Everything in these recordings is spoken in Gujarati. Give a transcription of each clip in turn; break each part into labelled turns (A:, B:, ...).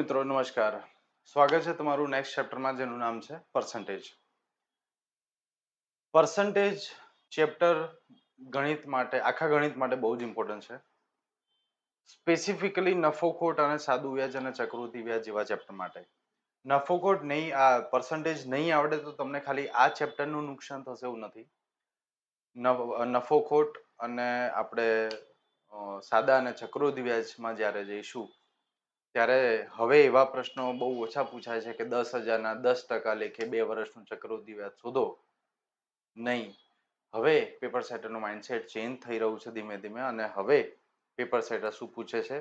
A: મિત્રો નમસ્કાર, સ્વાગત છે તમારું નેક્સ્ટ ચેપ્ટરમાં જેનું નામ છે પર્સન્ટેજ. પર્સન્ટેજ ચેપ્ટર ગણિત માટે, આખા ગણિત માટે બહુ જ ઇમ્પોર્ટન્ટ છે. સ્પેસિફિકલી નફો ખોટ અને સાદું વ્યાજ અને ચક્રવૃદ્ધિ વ્યાજ જેવા ચેપ્ટર માટે. નફો ખોટ નહીં, આ પર્સન્ટેજ નહીં આવડે તો તમને ખાલી આ ચેપ્ટરનું નુકસાન થશે એવું નથી. નફો ખોટ અને આપણે સાદા અને ચક્રવૃદ્ધિ વ્યાજમાં જ્યારે જઈશું ત્યારે હવે એવા પ્રશ્નો બહુ ઓછા પૂછાય છે કે 10,000ના 10% લેખે 2 વર્ષનું ચક્રવૃદ્ધિ વ્યાજ શોધો. નહીં. હવે પેપર સેટરનું માઇન્ડસેટ ચેન્જ થઈ રહ્યું છે ધીમે ધીમે, અને હવે પેપર સેટર શું પૂછે છે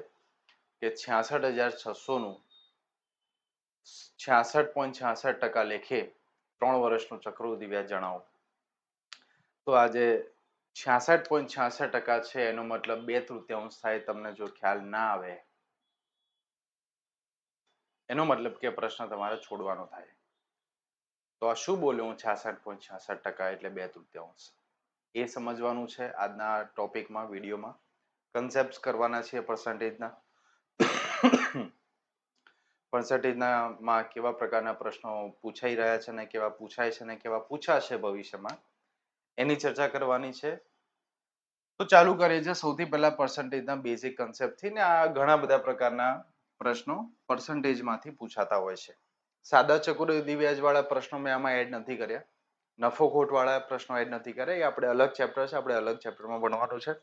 A: કે 66,600નું 66.66% લેખે 3 વર્ષનું ચક્રવૃદ્ધિ વ્યાજ જણાવો. તો આજે 66.66% છે એનો મતલબ 2/3 થાય. તમને જો ખ્યાલ ના આવે એનો મતલબ કે પ્રશ્ન તમારે છોડવાનો થાય. તો આ શું બોલ્યો હું 66.66% એટલે 2/3? એ સમજવાનું છે આજના ટોપિકમાં, વિડીયોમાં. કન્સેપ્ટ કરવાના છે પર્સન્ટેજના. પર્સન્ટેજમાં કેવા પ્રકારના પ્રશ્નો પૂછાઈ રહ્યા છે ને કેવા પૂછાય છે ને કેવા પૂછાશે ભવિષ્યમાં, એની ચર્ચા કરવાની છે. તો ચાલુ કરીએ છીએ સૌથી પહેલા પર્સન્ટેજના બેઝિક કન્સેપ્ટથી. ને આ ઘણા બધા પ્રકારના પ્રશ્નો પર્સન્ટેજમાંથી પૂછાતા હોય છે. સાદા ચક્રવૃદ્ધિ વ્યાજ વાળા પ્રશ્નો મેં આમાં એડ નથી કર્યા. નફો ખોટ વાળા પ્રશ્નો એડ નથી કર્યા. એ આપણે અલગ ચેપ્ટર છે, આપણે અલગ ચેપ્ટરમાં ભણવાનું છે.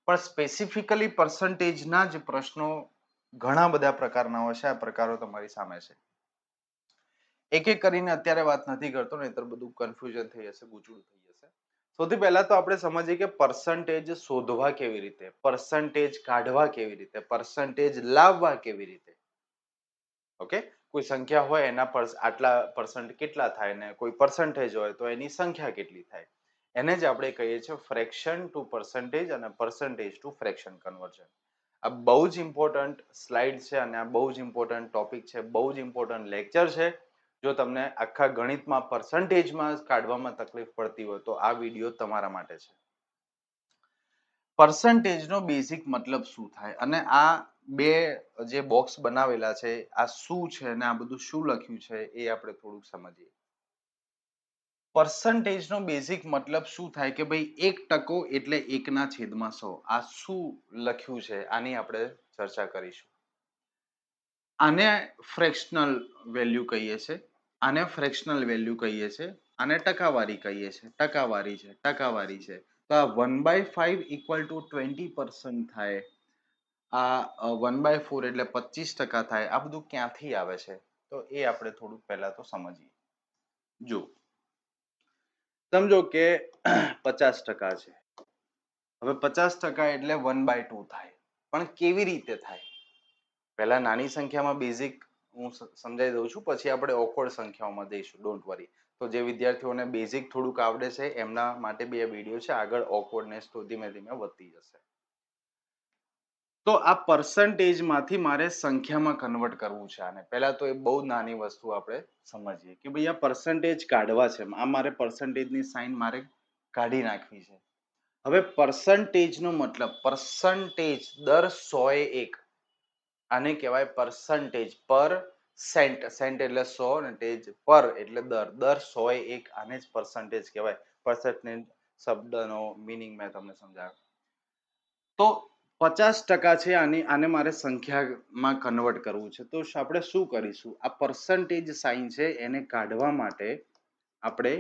A: પણ સ્પેસિફિકલી પર્સન્ટેજના જ પ્રશ્નો ઘણા બધા પ્રકારના હોય છે. આ પ્રકારો તમારી સામે છે. એક એક કરીને અત્યારે વાત નથી કરતો, નહીતર બધું કન્ફ્યુઝન થઈ જશે, ગૂંચળું થઈ જશે. સૌથી પહેલા તો આપણે સમજીએ કે પર્સન્ટેજ શોધવા કેવી રીતે, પર્સન્ટેજ કાઢવા કેવી રીતે, પર્સન્ટેજ લાવવા કેવી રીતે. ઓકે, કોઈ સંખ્યા હોય એના આટલા પર્સન્ટ કેટલા થાય, ને કોઈ પર્સન્ટેજ હોય તો એની સંખ્યા કેટલી થાય. એને જ આપણે કહીએ છીએ ફ્રેક્શન ટુ પર્સન્ટેજ અને પર્સન્ટેજ ટુ ફ્રેક્શન કન્વર્ઝન. આ બહુ જ ઇમ્પોર્ટન્ટ સ્લાઇડ છે અને આ બહુ જ ઇમ્પોર્ટન્ટ ટોપિક છે, બહુ જ ઇમ્પોર્ટન્ટ લેક્ચર છે. જો તમને આખા ગણિતમાં પર્સન્ટેજમાં કાઢવામાં તકલીફ પડતી હોય તો આ વિડીયો તમારા માટે છે. પર્સન્ટેજનો બેઝિક મતલબ શું થાય, અને આ બે જે બોક્સ બનાવેલા છે આ શું છે અને આ બધું શું લખ્યું છે એ આપણે થોડુંક સમજીએ. પર્સન્ટેજનો બેઝિક મતલબ શું થાય કે ભાઈ 1% એટલે 1/100. આ શું લખ્યું છે આની આપણે ચર્ચા કરીશું. આને ફ્રેક્શનલ વેલ્યુ કહીએ છીએ, આને ફ્રેક્શનલ વેલ્યુ કહીએ છીએ, આને ટકાવારી કહીએ છીએ. ટકાવારી છે, ટકાવારી છે. તો આ 1/5 equal to 20% થાય. આ 1/4 એટલે 25% થાય. આ બધું ક્યાંથી આવે છે તો એ આપણે થોડુંક પહેલા તો સમજીએ. જો સમજો કે 50% છે. હવે 50% એટલે 1/2 થાય. પણ કેવી રીતે થાય? પહેલા નાની સંખ્યામાં બેઝિક હું સમજાવી દઉં છું, પછી આપણે ઓકવર્ડ સંખ્યાઓમાં જઈશું. Don't worry. તો જે વિદ્યાર્થીઓને બેઝિક થોડુંક આવડે છે એમના માટે બે વિડીયો છે. આગળ ઓકવર્ડનેસ તો ધીમે ધીમે વધતી જશે. તો આ પર્સન્ટેજમાંથી મારે સંખ્યામાં કન્વર્ટ કરવું છે આને. પહેલા તો એ બહુ નાની વસ્તુ આપણે સમજીએ કે ભાઈ આ પર્સન્ટેજ કાઢવા છે. આ મારે પર્સન્ટેજની સાઇન મારે કાઢી નાખવી છે. હવે પર્સન્ટેજનો મતલબ, પર્સન્ટેજ દર 100 એ 1. આને કહેવાય પર્સન્ટેજ પર સેન્ટ. સેન્ટ એટલે 100 અને તેજ પર એટલે દર 100 એ 1. આને જ પર્સન્ટેજ કહેવાય. પર્સન્ટેજ શબ્દનો મિનિંગ મેં તમને સમજાવ્યો. તો 50% છે, આને મારે સંખ્યામાં કન્વર્ટ કરવું છે. તો આપણે શું કરીશું? આ પર્સન્ટેજ સાઇન છે એને કાઢવા માટે આપણે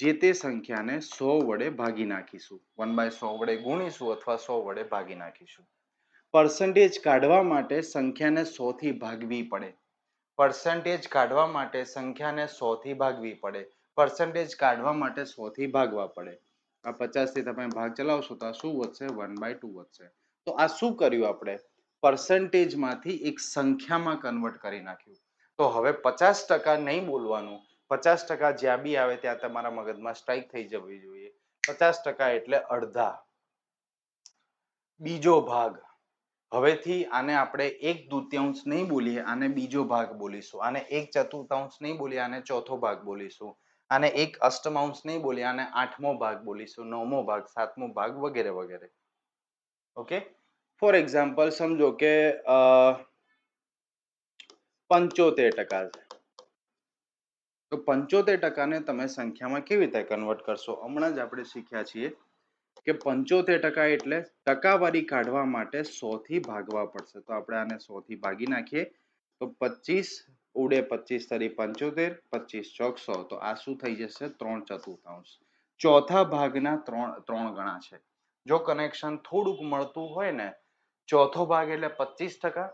A: જે તે સંખ્યાને 100 વડે ભાગી નાખીશું. 1/100 વડે ગુણીશું અથવા 100 વડે ભાગી નાખીશું. પર્સન્ટેજ કાઢવા માટે સંખ્યાને 100 થી ભાગવી પડે. પર્સન્ટેજ કાઢવા માટે સંખ્યાને 100 થી ભાગવી પડે. પર્સન્ટેજ કાઢવા માટે 100 થી ભાગવા પડે. આ 50 થી તમે ભાગ ચલાવશો તો આ શું વધશે? 1/2 વધશે. તો આ શું કર્યું આપણે? પર્સન્ટેજમાંથી એક સંખ્યામાં કન્વર્ટ કરી નાખ્યું. તો હવે 50% નહીં બોલવાનું. 50% જ્યાં બી આવે ત્યાં તમારા મગજમાં સ્ટ્રાઇક થઈ જવી જોઈએ. 50% એટલે અડધા. બીજો ભાગ. હવેથી આને આપણે 1/2 નહીં બોલીએ, આને બીજો ભાગ બોલીશું. આને 1/4 નહીં બોલીએ, આને ચોથો ભાગ બોલીશું. આને 1/8 નહીં બોલીએ, આને 8મો ભાગ બોલીશું, 9મો ભાગ, 7મો ભાગ વગેરે વગેરે. ઓકે, ફોર એક્ઝામ્પલ સમજો કે 75% છે. તો 75% તમે સંખ્યામાં કેવી રીતે કન્વર્ટ કરશો? હમણાં જ આપણે શીખ્યા છીએ કે 75% એટલે ટકાવારી કાઢવા માટે 100 થી ભાગવા પડશે. તો આપણે આને 100 થી ભાગી નાખીએ તો 25 ઉડે 25 તરી 75, 25 ચોક 100. તો આ શું થઈ જશે? 3/4. ચોથા ભાગના 3 ગણા છે. જો કનેક્શન થોડુંક મળતું હોય ને, ચોથો ભાગ એટલે 25%,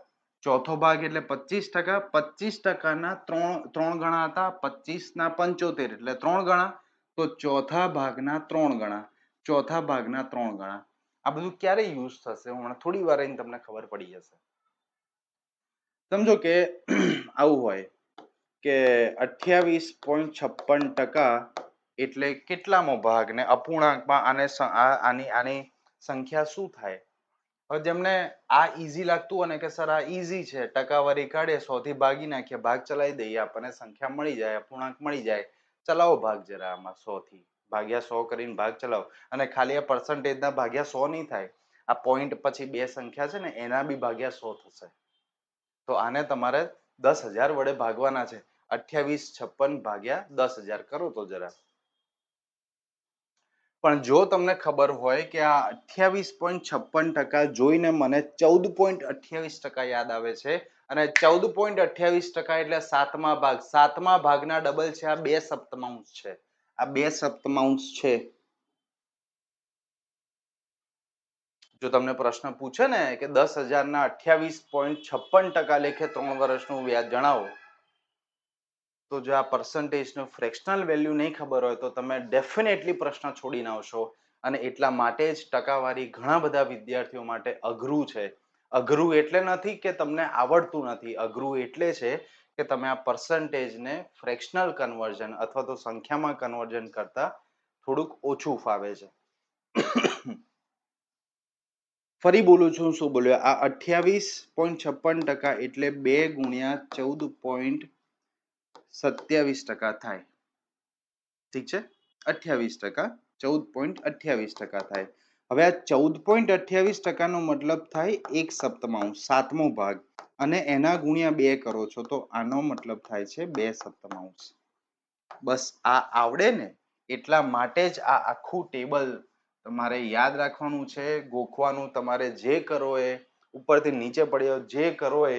A: ચોથો ભાગ એટલે 25%, 25%ના 3 ગણા હતા, 25 ના 75 એટલે 3 ગણા. તો ચોથા ભાગના 3 ગણા, ચોથા ભાગના 3 ગણા. આ બધું ક્યારે યુઝ થશે? હમણાં થોડી વાર રહીને તમને ખબર પડી જશે. સમજો કે આવું હોય કે 28.56% એટલે કેટલામો ભાગ? ને અપૂર્ણાંકમાં આની સંખ્યા શું થાય? હવે જેમને આ ઈઝી લાગતું હોય ને કે સર આ ઈઝી છે, ટકાવારી કાઢે 100 થી ભાગી નાખીએ, ભાગ ચલાવી દઈએ, આપણને સંખ્યા મળી જાય, અપૂર્ણાંક મળી જાય, ચલાવો ભાગ જરા આમાં 100 થી ભાગ્યા 100 કરીને ભાગ ચલાવો. અને ખાલી આ પર્સન્ટેજ ના ભાગ્યા 100 નહીં થાય, આ પોઈન્ટ પછી બે સંખ્યા છે ને એના બી ભાગ્યા 100 થશે. તો આને તમારે 10,000 વડે ભાગવાના છે. 2856 ભાગ્યા 10,000 કરો તો જરા. પણ જો તમને ખબર હોય કે આ 28.56% જોઈને મને 14.28% યાદ આવે છે, અને 14.28% એટલે 7મા ભાગ. 7મા ભાગના ડબલ છે આ 2 સપ્તમાંશ છે. આ 2 સપ્તમાંશ છે. જો તમને પ્રશ્ન પૂછે ને કે 10,000 ના 28.56% લેખે 3 વર્ષનું વ્યાજ જણાવો, તો જો આ પર્સન્ટેજનું ફ્રેક્શનલ વેલ્યુ નહીં ખબર હોય તો તમે ડેફિનેટલી પ્રશ્ન છોડીને આવશો. અને એટલા માટે જ ટકાવારી ઘણા બધા વિદ્યાર્થીઓ માટે અઘરું છે. અઘરું એટલે નથી કે તમને આવડતું નથી, અઘરું એટલે છે કે તમે આ પર્સન્ટેજને ફ્રેક્શનલ કન્વર્ઝન અથવા તો સંખ્યામાં કન્વર્ઝન કરતા થોડુંક ઓછું ફાવે છે. ફરી બોલું છું, શું બોલ્યો? આ 28.56% એટલે 2 ગુણ્યા 14.27% થાય. ઠીક છે? 28%, 14.28% થાય. હવે આ 14.28% નો મતલબ થાય 1 સપ્તમાંશ, 7મો ભાગ, અને એના ગુણ્યા 2 કરો છો તો આનો મતલબ થાય છે 2 સપ્તમાંશ. બસ આ આવડે ને એટલા માટે જ આ આખું ટેબલ તમારે યાદ રાખવાનું છે, ગોખવાનું. તમારે જે કરો એ ઉપરથી નીચે પડ્યો જે કરો એ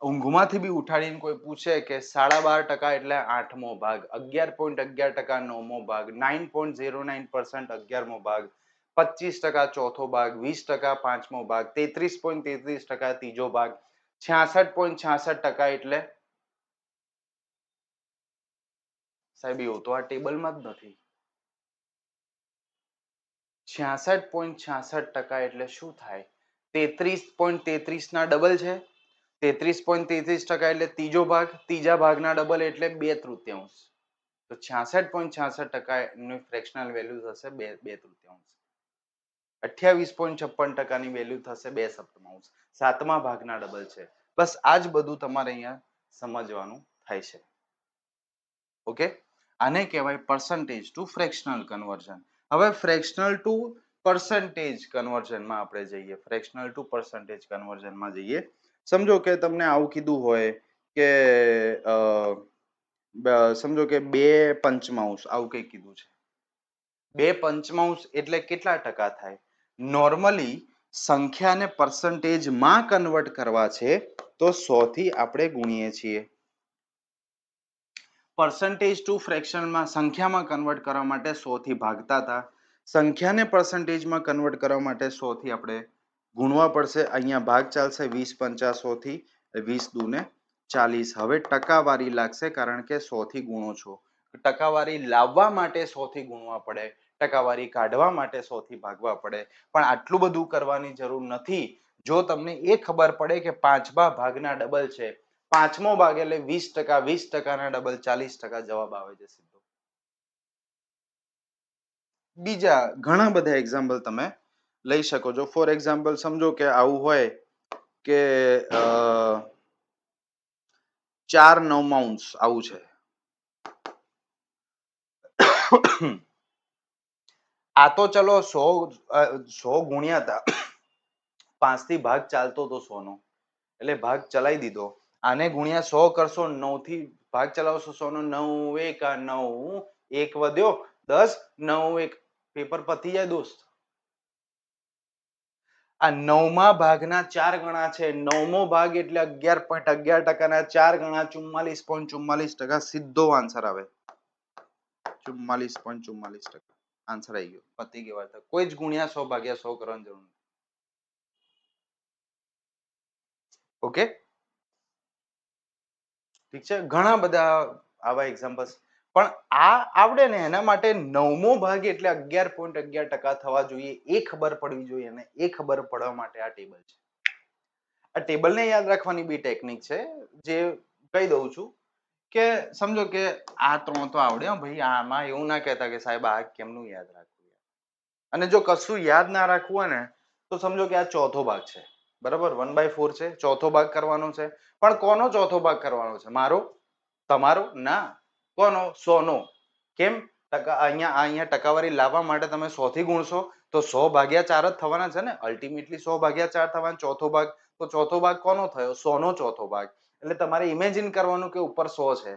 A: ઊંઘમાંથી બી ઉઠાડીને કોઈ પૂછે કે 12.5% એટલે 8મો ભાગ, 11.11% 9મો ભાગ, 9.09% 11મો ભાગ, 25% ચોથો ભાગ, 20% પાંચમો ભાગ, 33.33% ત્રીજો ભાગ, 66.66% એટલે સાહેબ એવું તો આ ટેબલમાં જ નથી. 66.66% એટલે શું થાય? 33.33 ના ડબલ છે. 33.33% એટલે ત્રીજો ભાગ, ત્રીજા ભાગના ડબલ એટલે 2/3. તો 66.66% ની ફ્રેક્શનલ વેલ્યુ થશે 2/3. 28.56% ની વેલ્યુ થશે 2 સપ્તમાંશ. 7મા ભાગના ડબલ છે. બસ આ જ બધું તમારે અહીંયા સમજવાનું થાય છે. ઓકે, આને કહેવાય પર્સન્ટેજ ટુ ફ્રેક્શનલ કન્વર્ઝન. હવે ફ્રેક્શનલ ટુ પર્સન્ટેજ કન્વર્ઝનમાં આપણે જઈએ. ફ્રેક્શનલ ટુ પર્સન્ટેજ કન્વર્ઝનમાં જઈએ. સમજો કે તમને આવું કીધું હોય કે સમજો કે 2 પંચમાંશ આવું કંઈક કીધું છે. 2 પંચમાંશ એટલે કેટલા ટકા થાય? નોર્મલી સંખ્યાને પર્સન્ટેજમાં કન્વર્ટ કરવા છે તો 100 થી આપણે ગુણીએ છીએ. પર્સન્ટેજ ટુ ફ્રેક્શનમાં સંખ્યામાં કન્વર્ટ કરવા માટે 100 થી ભાગતા હતા. સંખ્યાને પર્સન્ટેજમાં કન્વર્ટ કરવા માટે 100 થી આપણે ગુણવા પડશે. અહીંયા ભાગ ચાલશે 20 50 100 થી, 20 દૂને 40. હવે ટકાવારી લાગશે કારણ કે 100 થી ગુણો છો. ટકાવારી લાવવા માટે 100 થી ગુણવા પડે, ટકાવારી કાઢવા માટે 100 થી ભાગવા પડે. પણ આટલું બધું કરવાની જરૂર નથી. જો તમને એ ખબર પડે કે 5મા ભાગના ડબલ છે, 5મો ભાગ એટલે 20%, 20% ના ડબલ 40% જવાબ આવે છે સીધો. બીજા ઘણા બધા એક્ઝામ્પલ તમે લઈ શકો છો. ફોર એક્ઝામ્પલ સમજો કે આવું હોય કે 4/9 આવું છે. આ તો ચલો 100 ગુણ્યા હતા, 5 થી ભાગ ચાલતો હતો 100 નો એટલે ભાગ ચલાવી દીધો. આને ગુણ્યા 100 કરશો, 9 થી ભાગ ચલાવશો, 100 નો 9 એકા 9, 1 વધ્યો 10, 9 1 પેપર પતી જાય દોસ્ત. આ 9મા ભાગના 4 ગણા છે. 9મો ભાગ એટલે 11.11% ના 4 ગણા 44.44%. સીધો આન્સર આવે 44.44%. આન્સર આવી ગયો, પતી ગઈ વાત. કોઈ જ ગુણ્યા 100 ભાગ્યા 100 કરવાની જરૂર નથી. ઓકે, ઠીક છે. ઘણા બધા આવા એક્ઝામ્પલ્સ, પણ આ આવડે ને એના માટે 9મો ભાગ એટલે 11.11% થવા જોઈએ એ ખબર પડવી જોઈએ. અને એ ખબર પડવા માટે આ ટેબલ છે. આ ટેબલને યાદ રાખવાની બી ટેકનિક છે, જે કહી દઉં છું કે સમજો કે આ 3 તો આવડે હો ભાઈ, આમાં એવું ના કહેતા કે સાહેબ આ કેમનું યાદ રાખવું. અને જો કશું યાદ ના રાખવું હોય ને તો સમજો કે આ ચોથો ભાગ છે, બરાબર, 1/4 છે, ચોથો ભાગ કરવાનો છે. પણ કોનો ચોથો ભાગ કરવાનો છે? મારો? તમારો? ના. કોનો? 100 નો. કેમ? અહીંયા ટકાવારી લાવવા માટે તમે 100 થી ગુણશો તો 100 ભાગ્યા 4 જ થવાના છે ને. અલ્ટિમેટલી 100 ભાગ્યા 4 થવાના. ચોથો ભાગ તો ચોથો ભાગ કોનો થયો? 100 નો ચોથો ભાગ. એટલે તમારે ઇમેજિન કરવાનું કે ઉપર 100 છે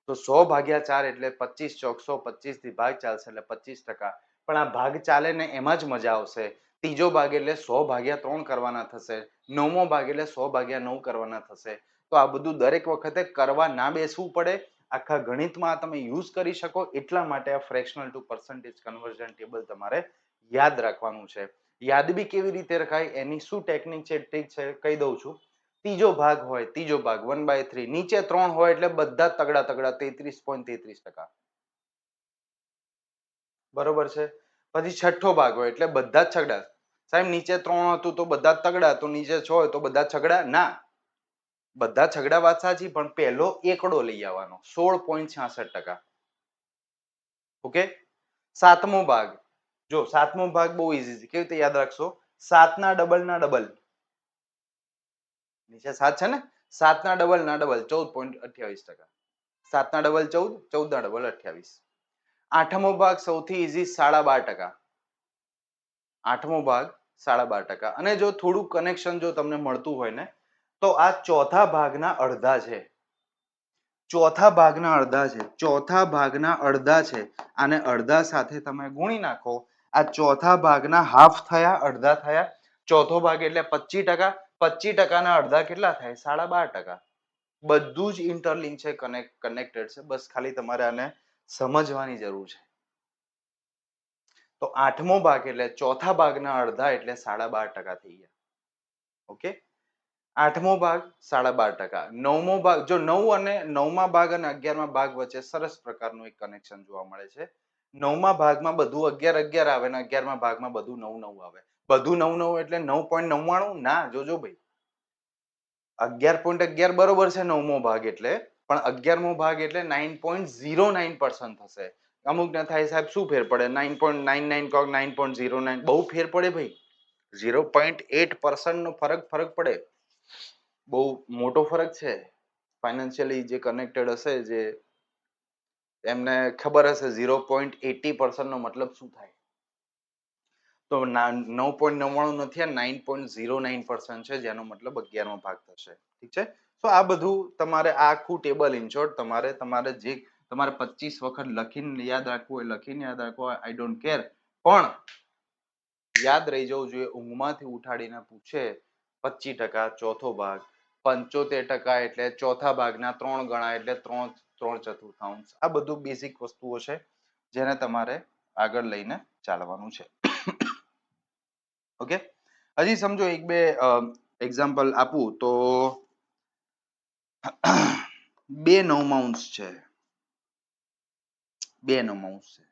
A: તો 100 ભાગ્યા 4 એટલે 25 ચોક 125 થી ભાગ ચાલશે એટલે 25%. પણ આ ભાગ ચાલે ને એમાં જ મજા આવશે. ત્રીજો ભાગ એટલે 100 ભાગ્યા 3 કરવાના થશે. 9મો ભાગ એટલે 100 ભાગ્યા 9 કરવાના થશે. તો આ બધું દરેક વખતે કરવા ના બેસવું પડે. આખા ગણિતમાં તમે યુઝ કરી શકો એટલા માટે આ fractional two percentage conversion table તમારે યાદ રાખવાનું છે. યાદ બી કેવી રીતે રખાય એની શું ટેકનિક છે, ટ્રીક છે, કહી દઉં છું. ત્રીજો ભાગ હોય, ત્રીજો ભાગ 1/3, નીચે 3 હોય એટલે બધા તગડા તગડા 33.33%. બરોબર છે. પછી છઠ્ઠો ભાગ હોય એટલે બધા જ છગડા. સાહેબ નીચે 3 હતું તો બધા જ તગડા, તો નીચે 6 હોય તો બધા છગડા? ના, બધા છગડા વાત સાચી, પણ પહેલો એકડો લઈ આવવાનો 16.66%. ઓકે. સાતમો ભાગ, જો સાતમો ભાગ બહુ ઈઝી છે. કેવી રીતે યાદ રાખશો? 7 ના ડબલ ના ડબલ. નીચે 7 છે ને, 7 ના ડબલ ના ડબલ 14.28%. 7 ના ડબલ 14, 14 ના ડબલ 28. આઠમો ભાગ સૌથી ઈઝી 12.5%. આઠમો ભાગ 12.5%. અને જો થોડું કનેક્શન જો તમને મળતું હોય ને તો આ ચોથા ભાગના અડધા છે. ચોથા ભાગના અડધા છે. ચોથા ભાગના અડધા છે. આને અડધા સાથે તમે ગુણી નાખો. આ ચોથા ભાગના હાફ થયા, અડધા થયા. ચોથો ભાગ એટલે 25%. 25% ના અડધા કેટલા થાય? 12.5%. બધું જ ઇન્ટરલિંક છે, કનેક્ટેડ છે. બસ ખાલી તમારે આને સમજવાની જરૂર છે. તો આઠમો ભાગ એટલે ચોથા ભાગના અડધા એટલે 12.5% થઈ ગયા. ઓકે. આઠમો ભાગ 12.5%. નવમો ભાગ, જો 9 અને 9મા ભાગ અને 11મા ભાગ વચ્ચે સરસ પ્રકારનું એક કનેક્શન જોવા મળે છે. 9મા ભાગમાં બધું 11 11 આવે અને 11મા ભાગમાં બધું 9 9 આવે. બધું 9 9 એટલે 9.99? ના, જોજો ભાઈ. 11.11 બરોબર છે 9મો ભાગ એટલે, પણ 11મો ભાગ એટલે 9.09% થશે. અમુક ને થાય સાહેબ શું ફેર પડે? 9.99 કહો 9.09, બહુ ફેર પડે ભાઈ. 0.8% નો ફરક પડે. બહુ મોટો ફરક છે. ફાઇનાન્શિયલી જે કનેક્ટેડ હશે, જે એમને ખબર હશે 0.80% નો મતલબ શું થાય. તો 9.99 નથી, 9.09% છે, જેનો મતલબ 11મો ભાગ થશે. ઠીક છે. તો આ બધું તમારે આખું ટેબલ ઇન શોર્ટ તમારે જે તમારે 25 વખત લખીને યાદ રાખવું હોય લખીને યાદ રાખવું હોય, આઈ ડોન્ટ કેર, પણ યાદ રહી જવું જોઈએ. ઊંઘમાંથી ઉઠાડીને પૂછે 25% ચોથો ભાગ, 75% એટલે ચોથા ભાગના 3 ગણા એટલે 3/4. આ બધું બેઝિક વસ્તુઓ છે જેને તમારે આગળ લઈને ચાલવાનું છે. ઓકે. હજી સમજો એક બે એક્ઝામ્પલ આપું તો 2 નવમાંશ છે. 2 નવમાંશ છે.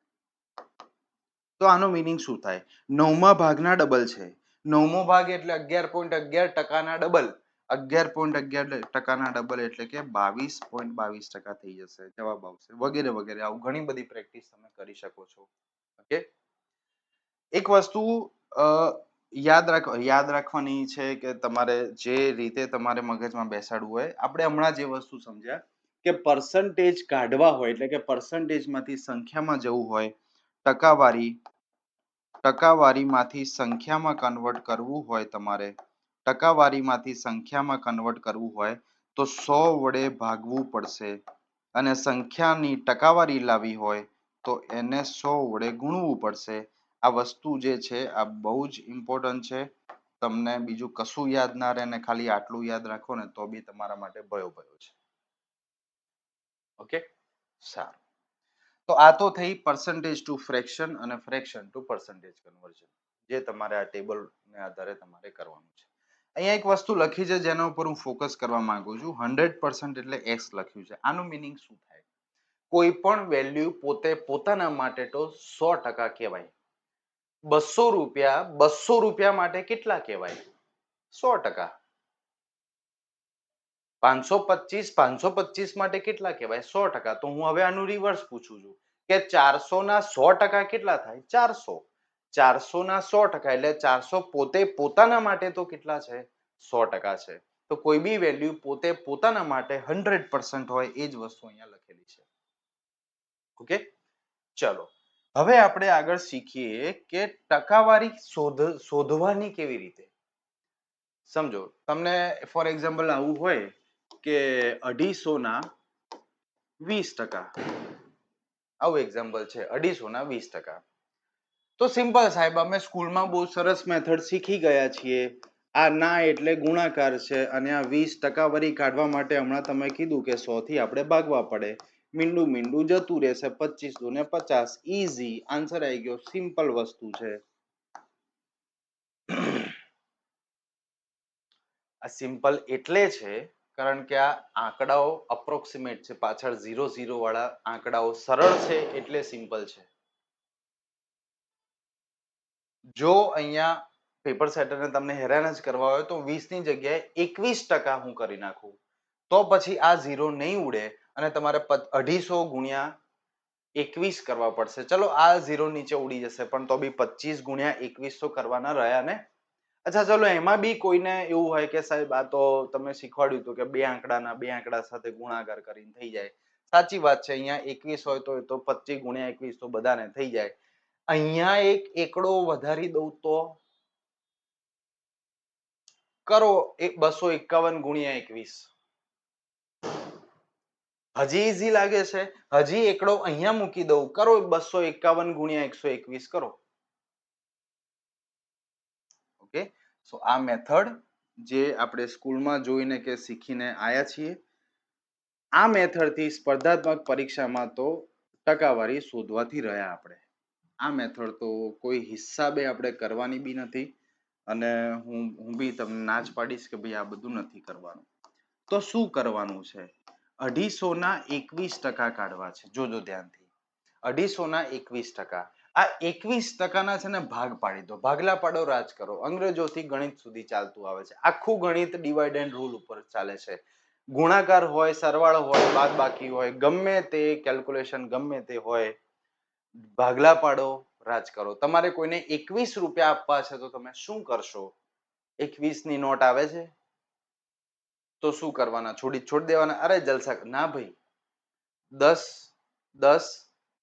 A: તો આનો મીનિંગ શું થાય? 9મા ભાગના ડબલ છે. 9મો ભાગ એટલે 11.11% ના ડબલ. 11.11% ના ડબલ એટલે કે 22.22% થઈ જશે. જવાબ આવશે. વગેરે વગેરે. આવું ઘણી બધી પ્રેક્ટિસ તમે કરી શકો છો. ઓકે. એક વસ્તુ યાદ રાખવાની છે કે તમારે જે રીતે તમારે મગજમાં બેસાડવું હોય. આપણે હમણાં જે વસ્તુ સમજ્યા કે પર્સન્ટેજ કાઢવા હોય એટલે કે પર્સન્ટેજમાંથી સંખ્યામાં જવું હોય, ટકાવારીમાંથી સંખ્યામાં કન્વર્ટ કરવું હોય તમારે, ટકાવારીમાંથી સંખ્યામાં કન્વર્ટ કરવું હોય તો 100 વડે ભાગવું પડશે અને સંખ્યાની ટકાવારી લાવવી હોય તો એને 100 વડે ગુણવું પડશે. આ વસ્તુ જે છે આ બહુ જ ઇમ્પોર્ટન્ટ છે. તમને બીજું કશું યાદ ના રહે ને ખાલી આટલું યાદ રાખો ને તો બી તમારા માટે ભયો છે. ઓકે, સારું. તો આ તો થઈ પર્સન્ટેજ ટુ ફ્રેક્શન અને ફ્રેક્શન ટુ પર્સન્ટેજ કન્વર્ઝન, જે તમારે આ ટેબલને આધારે તમારે કરવાનું છે. અહીંયા એક વસ્તુ લખી છે જેના ઉપર હું ફોકસ કરવા માંગુ છું. 100% એટલે x લખ્યું છે. આનું મિનિંગ શું થાય? કોઈ પણ વેલ્યુ પોતે પોતાના માટે તો 100% કહેવાય. 200 રૂપિયા માટે કેટલા કહેવાય? 100%. 525 માટે કેટલા કહેવાય? 100%. તો હું હવે આનું રિવર્સ પૂછું છું કે 400 ના 100% કેટલા થાય? 400. 400 ના 100% એટલે 400 પોતે પોતાના માટે તો કેટલા છે? 100% છે. તો કોઈ બી વેલ્યુ પોતે પોતાના માટે 100% હોય એ જ વસ્તુ અહીંયા લખેલી છે. ઓકે, ચલો હવે આપણે આગળ શીખીએ કે ટકાવારી શોધવાની કેવી રીતે. સમજો, તમને ફોર એક્ઝામ્પલ આવું હોય કે 250 ના 20%, આવું એક્ઝામ્પલ છે 250 ના 20%. તો સિમ્પલ સાહેબ, અમે સ્કૂલમાં બહુ સરસ મેથડ શીખી ગયા છીએ. આ ના એટલે ગુણાકાર છે અને આ 20% કાઢવા માટે હમણાં તમે કીધું કે 100 થી આપણે ભાગવા પડે. મીંડું જતું રહેશે. 25 દુ ને 50. ઈઝી આન્સર આવી ગયો. સિમ્પલ વસ્તુ છે. આ સિમ્પલ એટલે છે કારણ કે આ આંકડાઓ અપ્રોક્સિમેટ છે. પાછળ 00 વાળા આંકડાઓ સરળ છે એટલે સિમ્પલ છે. જો અહીંયા પેપર સેટરને તમને હેરાન જ કરવા હોય તો 20 ની જગ્યાએ 21% હું કરી નાખું તો પછી આ 0 નહીં ઉડે અને તમારે 250 ગુણ્યા 21 કરવા પડશે. ચલો આ 0 નીચે ઉડી જશે પણ તો બી 25 ગુણ્યા 21 તો કરવાના રહ્યા ને. અચ્છા, ચલો એમાં બી કોઈને એવું હોય કે સાહેબ આ તો તમે શીખવાડ્યું હતું કે બે આંકડા સાથે ગુણાકાર કરીને થઈ જાય. સાચી વાત છે. અહીંયા 21 હોય તો 25 ગુણ્યા 21 તો બધાને થઈ જાય. અહીંયા એક એકડો વધારી દઉં તો કરો 251 ગુણ્યા 21. હજી ઈઝી લાગે છે? હજી એકડો અહીંયા મૂકી દઉં, કરો 251 ગુણ્યા 121 કરો. ઓકે, સો આ મેથડ જે આપણે સ્કૂલમાં જોઈને કે શીખીને આયા છીએ, આ મેથડથી સ્પર્ધાત્મક પરીક્ષામાં તો ટકાવારી શોધવાથી રહ્યા આપણે. આ મેથડ તો કોઈ હિસાબે આપણે કરવાની બી નથી અને હું બી તમને ના જ પાડીશ કે ભાઈ આ બધું નથી કરવાનું. તો શું કરવાનું છે? 250 ના 21% કાઢવા છે. જોજો ધ્યાનથી. 250 ના 21%. આ 21% ના છે ને ભાગ પાડી દો. ભાગલા પાડો રાજ કરો. અંગ્રેજોથી ગણિત સુધી ચાલતું આવે છે. આખું ગણિત ડિવાઇડ એન્ડ રૂલ ઉપર ચાલે છે. ગુણાકાર હોય, સરવાળો હોય, બાદબાકી હોય, ગમે તે કેલ્ક્યુલેશન ગમે તે હોય, ભાગલા પાડો રાજ કરો. તમારે કોઈને 21 રૂપિયા આપવા છે તો તમે શું કરશો? 21 ની નોટ આવે છે તો શું કરવાના? છોડી દેવાના? અરે જલસા ના ભાઈ, 10 10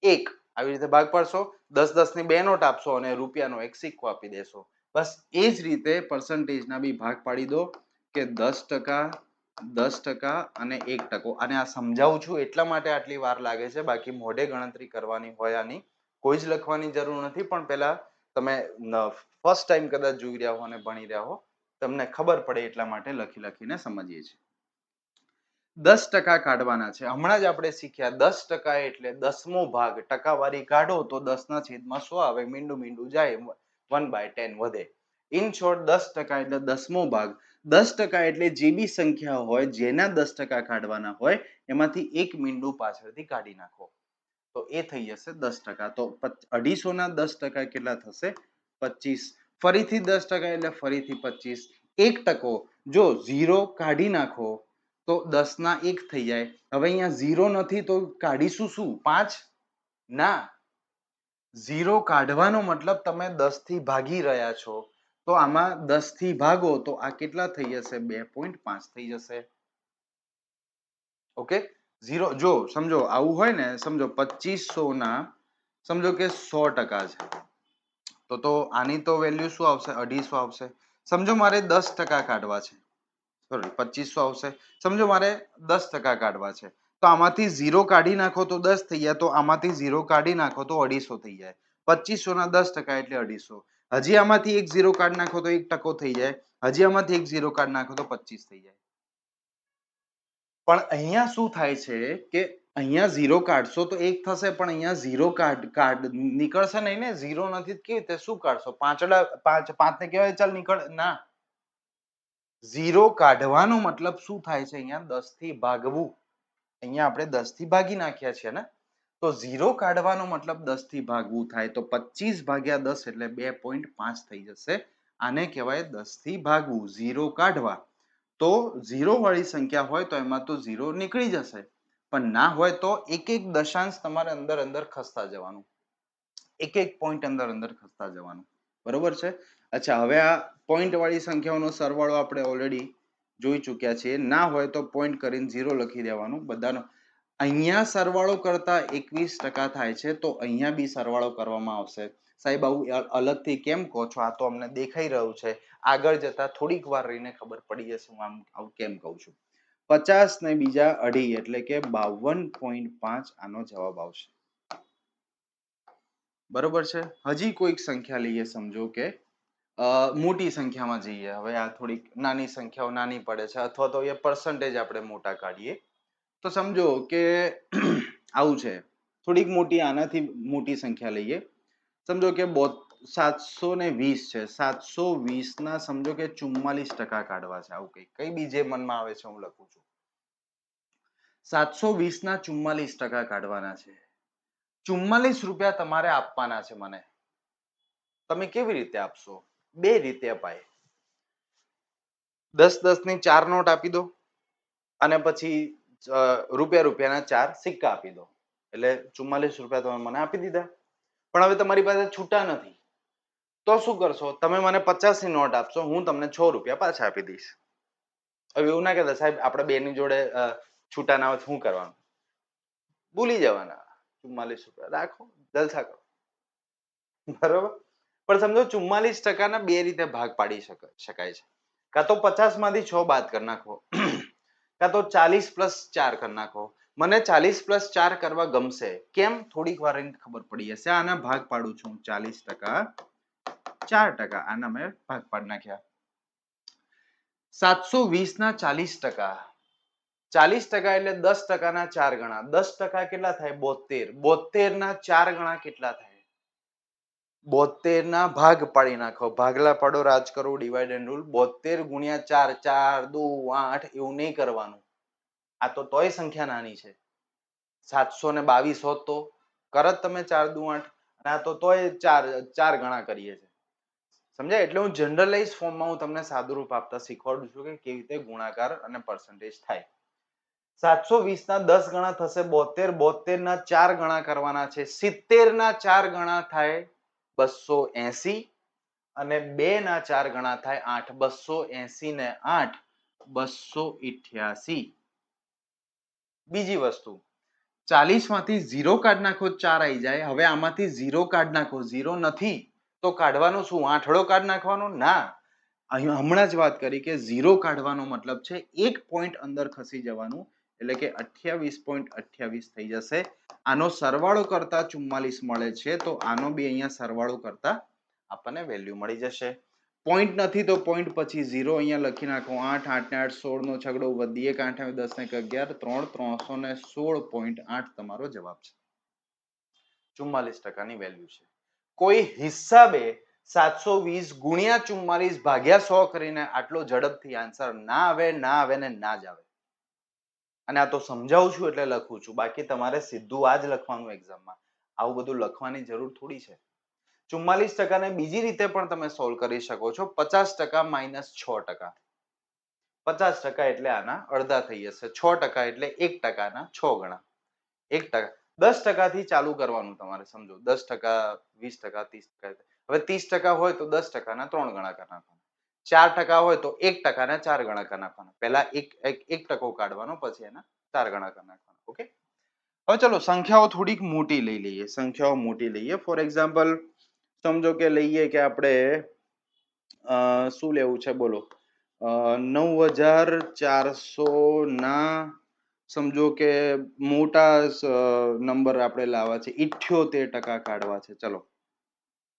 A: 1 આવી રીતે ભાગ પાડશો. 10 ની બે નોટ આપશો અને રૂપિયાનો એક સિક્કો આપી દેશો. બસ એ જ રીતે પર્સન્ટેજના બી ભાગ પાડી દો કે 10%, 10% અને 1%. અને આ સમજાવું છું એટલા માટે આટલી વાર લાગે છે, બાકી મોઢે ગણતરી કરવાની હોય આની કોઈ જ લખવાની જરૂર નથી. પણ પહેલા તમે ફર્સ્ટ ટાઈમ કદાચ જોઈ રહ્યા હો અને ભણી રહ્યા હો, તમને ખબર પડે એટલા માટે લખીને સમજીએ છીએ. 10% કાઢવાના છે. હમણાં જ આપણે શીખ્યા 10% એટલે 10મો ભાગ. ટકાવારી કાઢો તો 10 ના છેદમાં 100 આવે. મીંડું જાય 1/10 વધે. ઇન શોર્ટ 10% એટલે 10મો ભાગ. 10% એટલે જે બી સંખ્યા હોય જેના 10% કાઢવાના હોય એમાંથી એક મીંડું પાછળથી કાઢી નાખો તો એ થઈ જશે 10%. તો 250 ના 10% કેટલા થશે? 25. ફરીથી 10% એટલે ફરીથી 25. 1% જો 0 કાઢી નાખો તો 10 ના 1 થઈ જાય. હવે અહીંયા 0 નથી તો કાઢીશું શું? 5? ના, 0 કાઢવાનો મતલબ તમે 10 થી ભાગી રહ્યા છો તો આમાં 10 થી ભાગો તો આ કેટલા થઈ જશે? 2.5 થઈ જશે. ઓકે, 0 જો સમજો આવું હોય ને, સમજો 2500 ના સમજો કે 100% છે તો આની તો વેલ્યુ શું આવશે? 250 આવશે. સમજો મારે 10% કાઢવા છે, સોરી 2500 આવશે. સમજો મારે 10% કાઢવા છે, તો આમાંથી 0 કાઢી નાખો તો 10 થઈ જાય, તો આમાંથી 0 કાઢી નાખો તો 250 થઈ જાય. 2500 ના 10% એટલે 250. હજી આમાંથી એક 0 કાઢી નાખો તો 1% થઈ જાય. હજી આમાંથી એક 0 કાઢી નાખો તો 25 થઈ જાય. પણ અહીંયા શું થાય છે કે અહીંયા 0 કાઢશો તો 1 થશે, પણ અહીંયા 0 નીકળશે નહીં ને. 0 નથી કેવી રીતે શું કાઢશો? પાંચને કહેવાય ચાલ નીકળ ના. 0 કાઢવાનો મતલબ શું થાય છે? અહીંયા 10 થી ભાગવું. અહીંયા આપણે 10 થી ભાગી નાખ્યા છે ને, તો 0 કાઢવાનો મતલબ 10 થી ભાગવું થાય. તો 25 ભાગ્યા 10 એટલે 2.5 થઈ જશે. આને કહેવાય 10 થી ભાગવું. 0 કાઢવા તો 0 વાળી સંખ્યા હોય તો એમાં તો 0 નીકળી જશે, પણ ના હોય તો એક એક દશાંશ તમારે અંદર અંદર ખસતા જવાનું, એક એક પોઈન્ટ અંદર અંદર ખસતા જવાનું. બરોબર છે? અચ્છા, હવે આ પોઈન્ટ વાળી સંખ્યાઓનો સરવાળો આપણે ઓલરેડી જોઈ ચૂક્યા છીએ. ના હોય તો પોઈન્ટ કરીને 0 લખી દેવાનું બધાનો. અહીંયા સરવાળો કરતા 21% થાય છે, તો અહીંયા બી સરવાળો કરવામાં આવશે. સાહેબ આવું અલગથી કેમ કહો છો? આ તો અમને દેખાઈ રહ્યું છે. આગળ જતા થોડીક વાર રહીને ખબર પડી જશે હું આવું કેમ કહું છું. 50 ને બીજા 2.5 એટલે કે 52.5 આનો જવાબ આવશે. બરોબર છે? હજી કોઈક સંખ્યા લઈએ. સમજો કે મોટી સંખ્યામાં જઈએ. હવે આ થોડીક નાની સંખ્યાઓ નાની પડે છે, અથવા તો એ પર્સન્ટેજ આપણે મોટા કાઢીએ. તો સમજો કે આવું છે, થોડીક મોટી આનાથી મોટી સંખ્યા લઈએ. સમજો કે 720 છે. 720 ના સમજો કે 44% કાઢવા છે. આવું કઈ બી જે મનમાં આવે છે હું લખું છું. 720 ના 44% કાઢવાના છે. 44 રૂપિયા તમારે આપવાના છે મને. તમે કેવી રીતે આપશો? બે રીતે અપાય. 10 ની 4 નોટ આપી દો અને પછી રૂપિયાના 4 સિક્કા આપી દો. એટલે 44 રૂપિયા તમે મને આપી દીધા. પણ હવે તમારી પાસે છૂટા નથી, તો શું કરશો? તમે મને 50 ની નોટ આપશો, હું તમને 6 રૂપિયા પાછા આપી દઈશ. હવે એવું ના કહેતા સાહેબ આપણે બે ની જોડે છૂટા ના હોય શું કરવાનું? ભૂલી જવાના. 44 રૂપિયા રાખો, જલસા કરો. બરોબર? પણ સમજો 44% ના બે રીતે ભાગ પાડી શકાય છે. કાં તો 50 માંથી 6 બાદ કરી નાખો, કાં તો 40 પ્લસ 4 કરી નાખો. મને 40 પ્લસ 4 કરવા ગમશે. કેમ? થોડીક વાર ખબર પડી જશે. આના ભાગ પાડું છું 40%, 4%. આના મેં ભાગ પાડી નાખ્યા. 720 ના 40%. 40% એટલે 10% ના 4 ગણા. 10% કેટલા થાય? 72. 72 ના 4 ગણા કેટલા થાય? 72 ના ભાગ પાડી નાખો. ભાગલા પાડો, રાજ કરો, ડિવાઇડ એન્ડ રૂલ. 72 ગુણ્યા 4, 4 2 8 એવું નહીં કરવાનું. આ તો તોય સંખ્યા નાની છે. 722 હોત તો કરત તમે 4 2 8, અને આ તો તોય 4 ગણા કરીએ છીએ. સમજાય? એટલે હું જનરલાઇઝ ફોર્મમાં હું તમને સાદુરૂપ આપતા શીખવાડું છું કે કેવી રીતે ગુણાકાર અને પર્સન્ટેજ થાય. 720 ના 10 ગણા થશે 72. 72 ના 4 ગણા કરવાના છે. 70 ના 4 ગણા થાય 280, અને 2 ના 4 ગણા થાય 8. 280 ને 8 288. બીજી વસ્તુ, 40 માંથી 0 કાઢ નાખો 4 આવી જાય. હવે આમાંથી 0 કાઢ નાખો, 0 નથી તો કાઢવાનું શું? આઠડો કાઢ નાખવાનો? ના. અહીં હમણાં જ વાત કરી કે 0 કાઢવાનો મતલબ છે એક પોઈન્ટ અંદર ખસી જવાનું, એટલે કે 28.28 થઈ જશે. આનો સરવાળો કરતા 44 મળે છે, તો આનો બી અહીંયા સરવાળો કરતા આપણને વેલ્યુ મળી જશે. પોઈન્ટ નથી તો પોઈન્ટ પછી 0 અહીંયા લખી નાખો. 8 8 ને 8 16 નો છગડો વધી 1 8 10 ને 11 3 316.8 તમારો જવાબ છે. 44% ની વેલ્યુ છે. કોઈ હિસાબે 720 ગુણ્યા 44 ભાગ્યા 100 કરીને આટલો ઝડપથી આન્સર ના આવે ને ના જ આવે. અને આ તો સમજાવું છું એટલે લખું છું, બાકી તમારે સીધું આ જ લખવાનું એક્ઝામમાં. આવું બધું લખવાની જરૂર થોડી છે. 44% ને બીજી રીતે પણ તમે સોલ્વ કરી શકો છો. 50% માઇનસ 6%. 50% એટલે આના અડધા થઈ જશે. 6% એટલે 1% ના 6 ગણા. 1%. 10% થી ચાલુ કરવાનું તમારે. સમજો 10%, 20%, 30%. હવે 30% હોય તો 10% ના 3 ગણા કરી નાખવાના. 4% હોય તો 1% ના 4 ગણા કરી નાખવાના. પહેલા 1% કાઢવાનો, પછી એના 4 ગણા કરી નાખવાના. ઓકે? હવે ચલો સંખ્યાઓ થોડીક મોટી લઈ લઈએ. ફોર એક્ઝામ્પલ સમજો કે લઈએ કે આપણે શું લેવું છે બોલો 9400 ના સમજો કે મોટા નંબર આપણે લાવવા છે 78% કાઢવા છે ચલો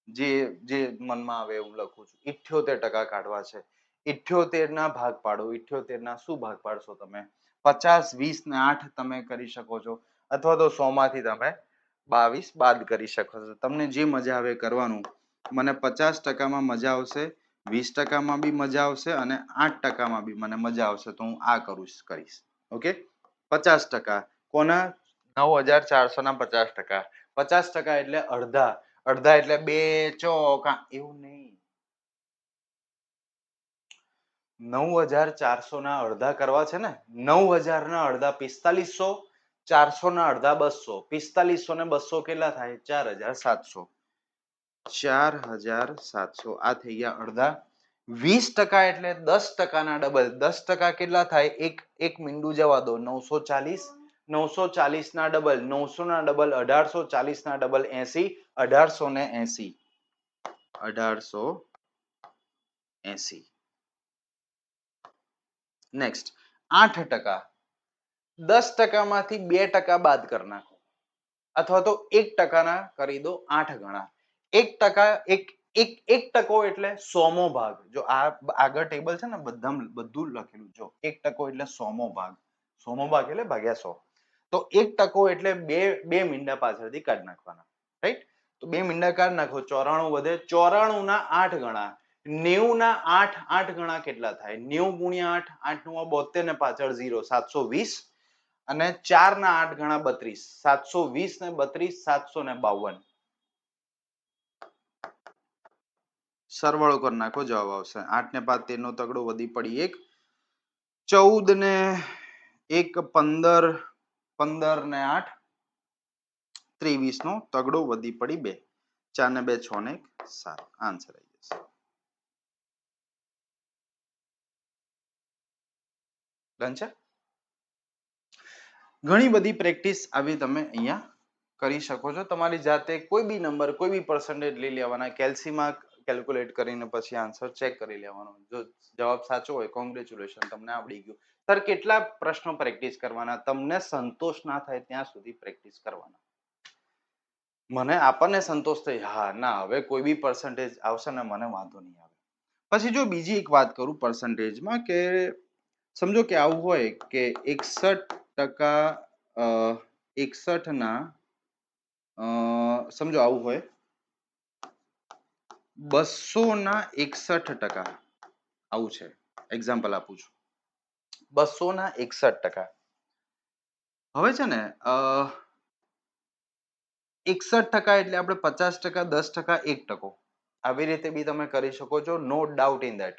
A: જે જે મનમાં આવે એવું લખું છું 78% કાઢવા છે 78 ના ભાગ પાડો 78 ના શું ભાગ પાડશો તમે 50 20 ને 8 તમે કરી શકો છો અથવા તો 100 માંથી તમે 22 બાદ કરી શકો છો તમને જે મજા આવે કરવાનું મને 50% માં મજા આવશે 20% માં બી મજા આવશે અને 8% માં બી મને મજા આવશે તો હું આ કરીશ ઓકે 50% કોના 9400 ના 50% 50% એટલે અડધા અડધા એટલે 2 ચોક એવું નહીં 9400 ના અડધા કરવા છે ને 9000 ના અડધા 4500 400 ના અડધા 200 4500 ને 200 કેટલા થાય 4700 4700 આ થઈ ગયા અડધા 20% એટલે 10% ના ડબલ 10% કેટલા થાય એક મીંડું જવા દો 940 940 ના ડબલ 900 ના ડબલ 1840 ના ડબલ 80 1880 1880 નેક્સ્ટ 8% 10% માંથી 2% બાદ કરી નાખો અથવા તો 1% ના કરી દો 8 ગણા 1% એક ટકો એટલે 100મો ભાગ જો આ આગળ ટેબલ છે ને બધું લખેલું જો 1% એટલે 100મો ભાગ 100મો ભાગ એટલે ભાગ્યા 100 તો 1% એટલે બે મીંડા પાછળથી કાઢી નાખવાના રાઈટ તો બે મીંડા કાઢી નાખો 94 વધે 94 ના 8 ગણા 90 ના 8 ગણા કેટલા થાય 90 ગુણ્યા 8 8 નું 72 ને પાછળ 0 720 અને 4 ના 8 ગણા 32 720 ને 32 752 સરવાળો કરી નાખો જવાબ આવશે 8 ને 5 13 નો તગડો વધી પડી 1 14 ને 1 15 15 ને 8 23 નો તગડો વધી પડી 2 4 ને 2 6 ને 1 7 આન્સર આવી જશે ડન છે ઘણી બધી પ્રેક્ટિસ આવી તમે અહીંયા કરી શકો છો તમારી જાતે કોઈ બી નંબર કોઈ બી પર્સન્ટેજ લઈ લેવાના કેલ્સીમાં કેલ્ક્યુલેટ કરીને પછી આન્સર ચેક કરી લેવાનો જો જવાબ સાચો હોય કોંગ્રેચ્યુલેશન તમને આવડી ગયું સર કેટલા પ્રશ્નો પ્રેક્ટિસ કરવાના તમને સંતોષ ના થાય ત્યાં સુધી પ્રેક્ટિસ કરવાના મને આપણને સંતોષ થાય હા ના હવે કોઈ બી પર્સન્ટેજ આવશે ને મને વાંધો નહીં આવે પછી જો બીજી એક વાત કરું પર્સન્ટેજમાં કે સમજો કે આવું હોય કે 61% ના સમજો આવું હોય 200 ના 61% આવું છે એક્ઝામ્પલ આપું છું 200 ના 61% હવે છે ને 61% એટલે આપણે 50% 10% 1% આવી રીતે બી તમે કરી શકો છો નો ડાઉટ ઇન ધેટ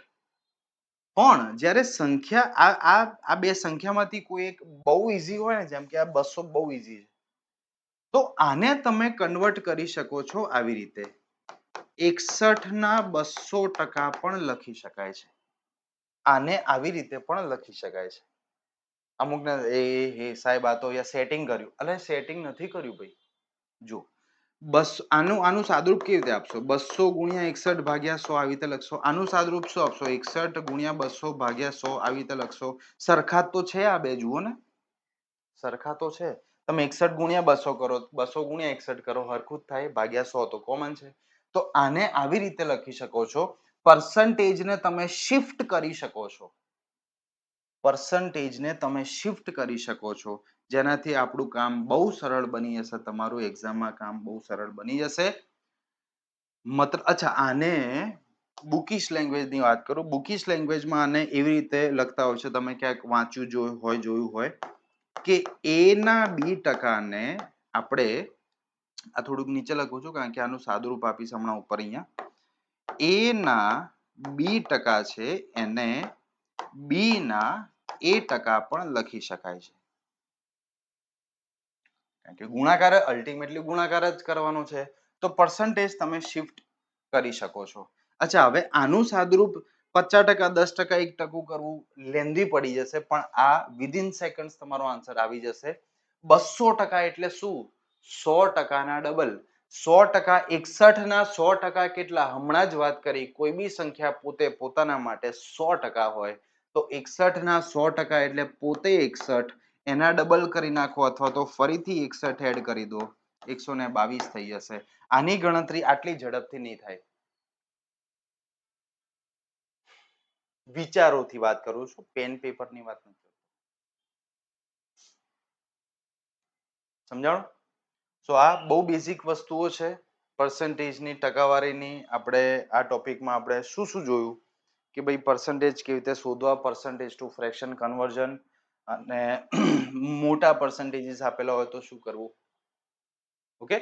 A: પણ જ્યારે સંખ્યા આ બે સંખ્યામાંથી કોઈ એક બહુ ઈઝી હોય ને જેમ કે આ 200 બહુ ઈઝી છે તો આને તમે કન્વર્ટ કરી શકો છો આવી રીતે 61 ના 200% પણ લખી શકાય છે આને આવી રીતે પણ લખી શકાય છે અમુક ને એ સાહેબ આ તો સેટિંગ કર્યું અલે સેટિંગ નથી કર્યું ભાઈ જો બસ આનું સાદુરૂપ કેવી રીતે આપશો 200 ગુણ્યા 61 ભાગ્યા 100 આવી રીતે લખશો આનું સાદુરૂપ શું આપશો 61 ગુણ્યા 200 ભાગ્યા 100 આવી રીતે લખશો સરખા તો છે આ બે જુઓ ને સરખા તો છે તમે 61 ગુણ્યા 200 કરો 200 ગુણ્યા 61 કરો હરખું જ થાય ભાગ્યા 100 તો કોમન છે તો આને આવી રીતે લખી શકો છો પર્સન્ટેજ ને તમે શિફ્ટ કરી શકો છો પર્સન્ટેજ ને તમે શિફ્ટ કરી શકો છો જેનાથી આપણું કામ બહુ સરળ બની જશે તમારું એક્ઝામમાં કામ બહુ સરળ બની જશે મતલબ અચ્છા આને બુકિશ લેંગ્વેજ ની વાત કરું બુકિશ લેંગ્વેજમાં આને એવી રીતે લખતા હોય છે તમે ક્યાંક વાંચ્યું જોયું હોય કે a ના b% ને આપણે આ થોડુંક નીચે લખું છું કારણ કે આનું સાદુરૂપ આપીશ હમણાં ઉપર અહીંયા a ના b% છે એને b ના a% પણ લખી શકાય છે કારણ કે ગુણાકાર અલ્ટિમેટલી ગુણાકાર જ કરવાનો છે તો પર્સન્ટેજ તમે શિફ્ટ કરી શકો છો અચ્છા હવે આનું સાદુરૂપ 50% 10% 1% કરવું લેન્ધી પડી જશે પણ આ વિધિન સેકન્ડ તમારો આન્સર આવી જશે 200% એટલે શું 100% ના ડબલ 100%, 61 ના 100% કેટલા? હમણાં જ વાત કરી, કોઈ બી સંખ્યા પોતે પોતાના માટે 100% હોય તો 61 ના 100% એટલે પોતે 61, એના ડબલ કરી નાખો અથવા તો ફરીથી 61 એડ કરી દો, 122 થઈ જશે. આની ગણતરી આટલી ઝડપથી નહીં થાય. વિચારોથી વાત કરું છું, પેન પેપરની વાત નથી. સમજાણું? તો આ બહુ બેઝિક વસ્તુઓ છે પર્સન્ટેજની, ટકાવારીની. આપણે આ ટોપિકમાં આપણે શું શું જોયું કે ભાઈ પર્સન્ટેજ કેવી રીતે શોધવા, પર્સન્ટેજ ટુ ફ્રેક્શન કન્વર્ઝન, અને મોટા પર્સન્ટેજીસ આપેલા હોય તો શું કરવું. ઓકે,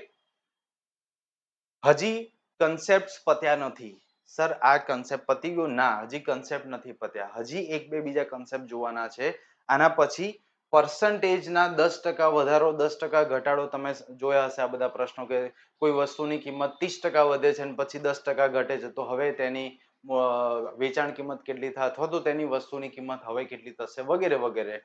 A: હજી કન્સેપ્ટ પત્યા નથી. સર આ કન્સેપ્ટ પતી ગયો? ના, હજી કન્સેપ્ટ નથી પત્યા. હજી એક બે બીજા કન્સેપ્ટ જોવાના છે. આના પછી પર્સન્ટેજના 10% વધારો, 10% ઘટાડો. તમે જોયા હશે આ બધા પ્રશ્નો કે કોઈ વસ્તુની કિંમત 30% વધે છે અને પછી 10% ઘટે છે, તો હવે તેની વેચાણ કિંમત કેટલી થાય, અથવા તો તેની વસ્તુની કિંમત હવે કેટલી થશે, વગેરે વગેરે.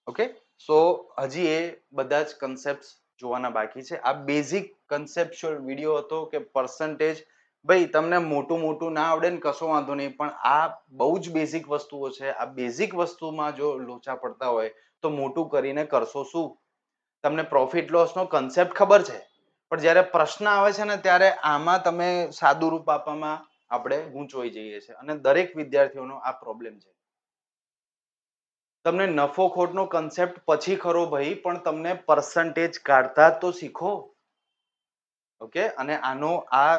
A: ઓકે, સો હજી એ બધા જ કન્સેપ્ટ જોવાના બાકી છે. આ બેઝિક કન્સેપ્ચ્યુઅલ વિડીયો હતો કે પર્સન્ટેજ. ભાઈ તમને મોટું મોટું ના આવડે ને કશો વાંધો નહીં, પણ આ બહુ જ બેઝિક વસ્તુઓ છે. આ બેઝિક વસ્તુમાં જો લોચા પડતા હોય તો મોટું કરીને કરશો શું? તમને પ્રોફિટ લોસ નો કન્સેપ્ટ ખબર છે, પણ જ્યારે પ્રશ્ન આવે છે ને ત્યારે આમાં તમે સાદું રૂપ આપવામાં આપણે ગૂંચવાઈ જઈએ છીએ, અને દરેક વિદ્યાર્થીઓનો આ પ્રોબ્લેમ છે. તમને નફો ખોટનો કન્સેપ્ટ પછી ખરો ભાઈ, પણ તમને પર્સન્ટેજ કાઢતા તો શીખો. ઓકે, અને આનો આ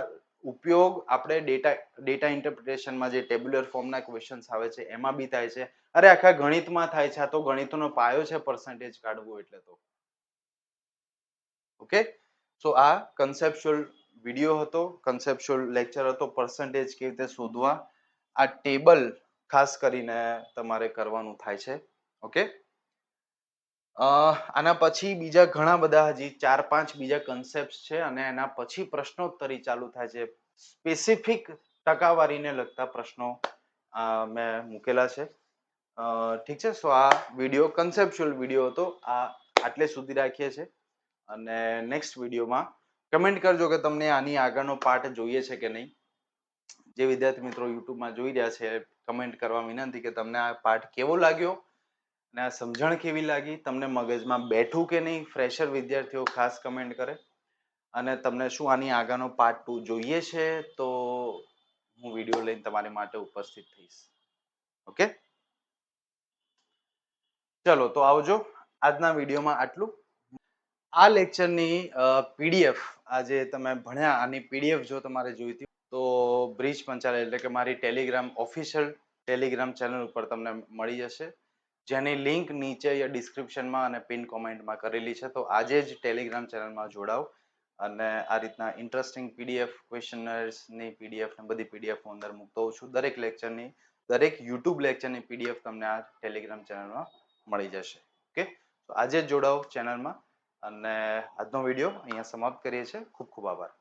A: ઉપયોગ આપણે ડેટા ઇન્ટરપ્રિટેશનમાં જે ટેબ્યુલર ફોર્મના ક્વેશ્ચન્સ આવે છે એમાં બી થાય છે. અરે આખા ગણિતમાં થાય છે. આ તો ગણિતનો પાયો છે પર્સન્ટેજ કાઢવું એટલે તો. ઓકે, સો આ કન્સેપ્ચ્યુઅલ વિડીયો હતો, કન્સેપ્ચ્યુઅલ લેક્ચર હતો, પર્સન્ટેજ કેવી રીતે શોધવા. આ ટેબલ ખાસ કરીને તમારે કરવાનું થાય છે. ઓકે, આના પછી બીજા ઘણા બધા હજી 4-5 બીજા કન્સેપ્ટ છે, અને એના પછી પ્રશ્નોત્તરી ચાલુ થાય છે. સ્પેસિફિક ટકાવારીને લગતા પ્રશ્નો મેં મૂકેલા છે. ઠીક છે, સો આ વિડીયો કન્સેપ્ચ્યુઅલ વિડીયો હતો. આ આટલે સુધી રાખીએ છીએ, અને નેક્સ્ટ વિડીયોમાં કમેન્ટ કરજો કે તમને આની આગળનો પાર્ટ જોઈએ છે કે નહીં. જે વિદ્યાર્થી મિત્રો યુટ્યુબમાં જોઈ રહ્યા છે, કમેન્ટ કરવા વિનંતી કે તમને આ પાર્ટ કેવો લાગ્યો અને આ સમજણ કેવી લાગી, તમને મગજમાં બેઠું કે નહીં. ફ્રેશર વિદ્યાર્થીઓ ખાસ કમેન્ટ કરે. અને તમને શું આની આગળનો પાર્ટ 2 જોઈએ છે, તો હું વિડીયો લઈને તમારી માટે ઉપસ્થિત થઈશ. ઓકે, ચલો તો આવજો. આજના વિડીયોમાં આટલું. આ લેક્ચરની પીડીએફ આજે તમે ભણ્યા, આની પીડીએફ જો તમારે જોઈતી તો બ્રિજ પંચાલ એટલે કે મારી ટેલિગ્રામ ઓફિશિયલ ટેલિગ્રામ ચેનલ ઉપર તમને મળી જશે, જેની લિંક નીચે ડિસ્ક્રિપ્શનમાં અને પિન કોમેન્ટમાં કરેલી છે. તો આજે જ ટેલિગ્રામ ચેનલમાં જોડાઓ, અને આ રીતના ઇન્ટરેસ્ટિંગ પીડીએફ, ક્વેશ્ચનર્સની પીડીએફ ને બધી પીડીએફ હું અંદર મૂકતો હોઉં છું. દરેક લેક્ચરની, દરેક યુટ્યુબ લેક્ચરની પીડીએફ તમને આ ટેલિગ્રામ ચેનલમાં મળી જશે. ઓકે, તો આજે જ જોડાઓ ચેનલમાં, અને આજનો વિડીયો અહીંયા સમાપ્ત કરીએ છીએ. ખૂબ ખૂબ આભાર.